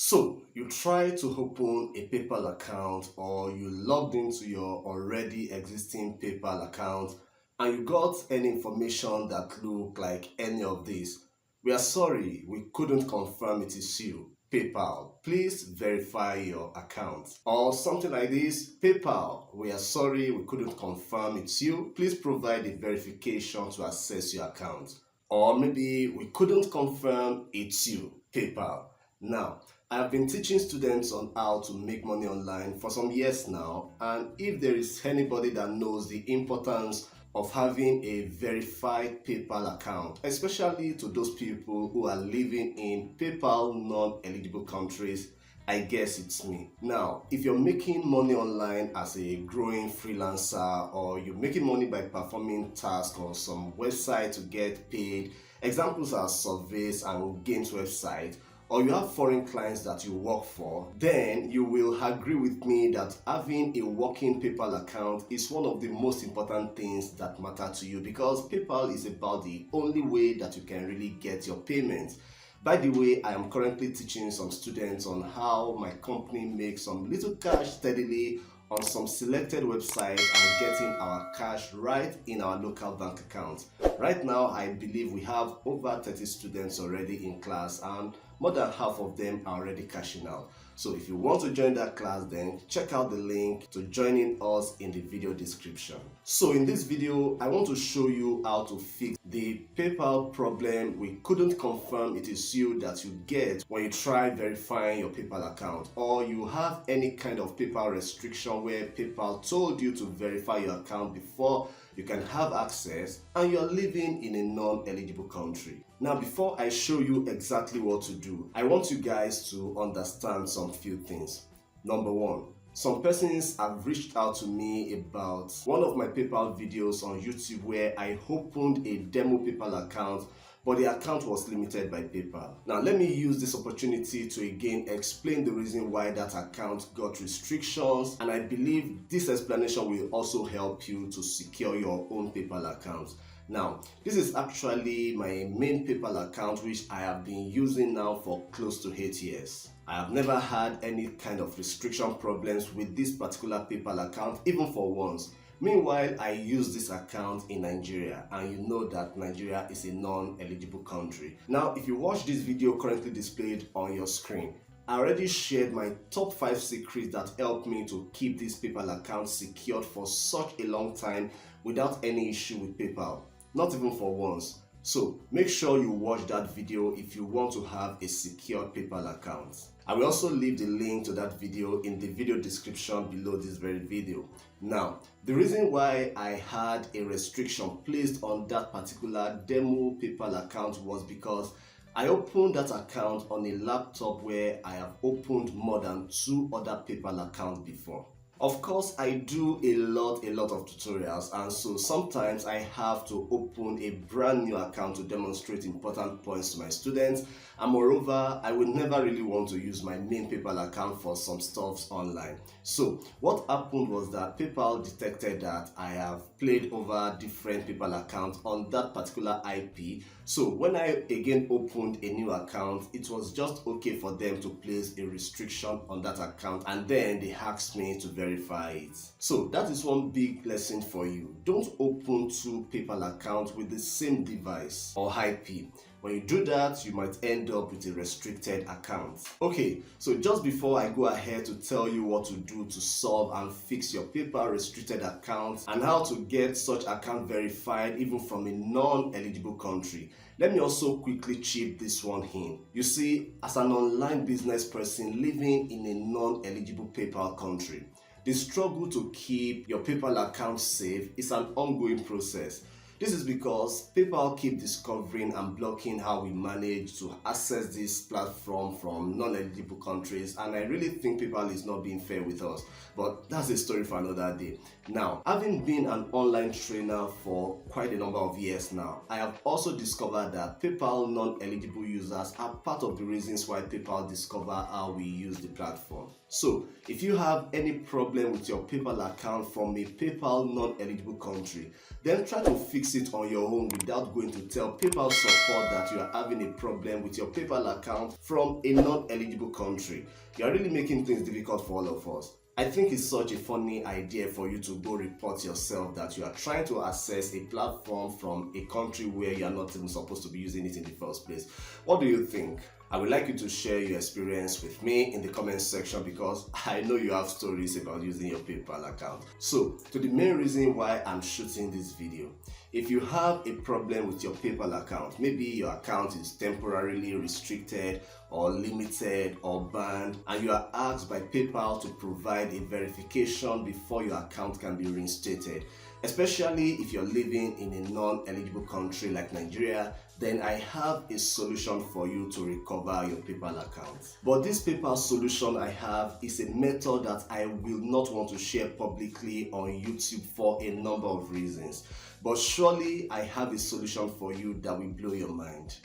So, you try to open a PayPal account or you logged into your already existing PayPal account and you got any information that look like any of this. We are sorry, we couldn't confirm it is you. PayPal, please verify your account. Or something like this, PayPal, we are sorry, we couldn't confirm it's you. Please provide a verification to access your account. Or maybe we couldn't confirm it's you. PayPal. Now, I have been teaching students on how to make money online for some years now, and if there is anybody that knows the importance of having a verified PayPal account, especially to those people who are living in PayPal non-eligible countries, I guess it's me. Now, if you're making money online as a growing freelancer or you're making money by performing tasks on some website to get paid, examples are surveys and games websites, or you have foreign clients that you work for, then you will agree with me that having a working PayPal account is one of the most important things that matter to you, because PayPal is about the only way that you can really get your payments. By the way, I am currently teaching some students on how my company makes some little cash steadily on some selected websites and getting our cash right in our local bank account. Right now, I believe we have over 30 students already in class and more than half of them are already cashing out. So if you want to join that class, then check out the link to joining us in the video description. So in this video, I want to show you how to fix the PayPal problem we couldn't confirm it is you that you get when you try verifying your PayPal account, or you have any kind of PayPal restriction where PayPal told you to verify your account before you can have access and you're living in a non-eligible country. Now, before I show you exactly what to do, I want you guys to understand some few things. Number one, some persons have reached out to me about one of my PayPal videos on YouTube where I opened a demo PayPal account, but the account was limited by PayPal. Now, let me use this opportunity to again explain the reason why that account got restrictions, and I believe this explanation will also help you to secure your own PayPal account. Now, this is actually my main PayPal account, which I have been using now for close to 8 years. I have never had any kind of restriction problems with this particular PayPal account, even for once. Meanwhile, I use this account in Nigeria, and you know that Nigeria is a non-eligible country. Now, if you watch this video currently displayed on your screen, I already shared my top 5 secrets that helped me to keep this PayPal account secured for such a long time without any issue with PayPal, not even for once. So make sure you watch that video if you want to have a secure PayPal account. I will also leave the link to that video in the video description below this very video. Now, the reason why I had a restriction placed on that particular demo PayPal account was because I opened that account on a laptop where I have opened more than 2 other PayPal accounts before. Of course, I do a lot of tutorials, and so sometimes I have to open a brand new account to demonstrate important points to my students, and moreover, I would never really want to use my main PayPal account for some stuffs online. So what happened was that PayPal detected that I have played over different PayPal accounts on that particular IP. So when I again opened a new account, it was just okay for them to place a restriction on that account, and then they asked me to verify it. So that is one big lesson for you. Don't open 2 PayPal accounts with the same device or IP. When you do that, you might end up with a restricted account. Okay, so just before I go ahead to tell you what to do to solve and fix your PayPal restricted account and how to get such account verified even from a non-eligible country, let me also quickly chip this one in. You see, as an online business person living in a non-eligible PayPal country, the struggle to keep your PayPal account safe is an ongoing process. This is because PayPal keep discovering and blocking how we manage to access this platform from non-eligible countries, and I really think PayPal is not being fair with us, but that's a story for another day. Now, having been an online trainer for quite a number of years now, I have also discovered that PayPal non-eligible users are part of the reasons why PayPal discover how we use the platform. So, if you have any problem with your PayPal account from a PayPal non-eligible country, then try to fix fix it on your own without going to tell PayPal support that you are having a problem with your PayPal account from a non-eligible country. You are really making things difficult for all of us. I think it's such a funny idea for you to go report yourself that you are trying to access a platform from a country where you are not even supposed to be using it in the first place. What do you think? I would like you to share your experience with me in the comment section because I know you have stories about using your PayPal account. So, to the main reason why I'm shooting this video. If you have a problem with your PayPal account, maybe your account is temporarily restricted or limited or banned, and you are asked by PayPal to provide a verification before your account can be reinstated, especially if you're living in a non-eligible country like Nigeria, then I have a solution for you to recover your PayPal account. But this PayPal solution I have is a method that I will not want to share publicly on YouTube for a number of reasons. But surely I have a solution for you that will blow your mind.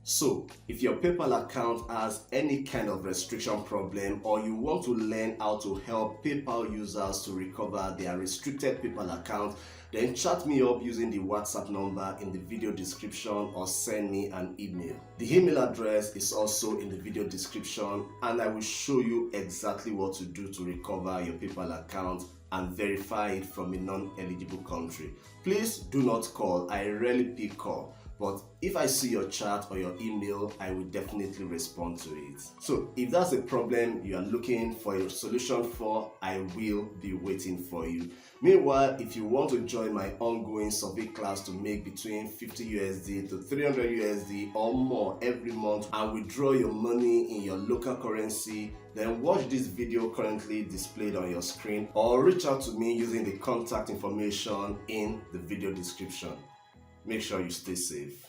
So, if your PayPal account has any kind of restriction problem or you want to learn how to help PayPal users to recover their restricted PayPal account, then chat me up using the WhatsApp number in the video description or send me an email. The email address is also in the video description and I will show you exactly what to do to recover your PayPal account and verify it from a non-eligible country. Please do not call. I rarely pick call. But if I see your chat or your email, I will definitely respond to it. So if that's a problem you are looking for a solution for, I will be waiting for you. Meanwhile, if you want to join my ongoing survey class to make between 50 USD to 300 USD or more every month and withdraw your money in your local currency, then watch this video currently displayed on your screen or reach out to me using the contact information in the video description. Make sure you stay safe.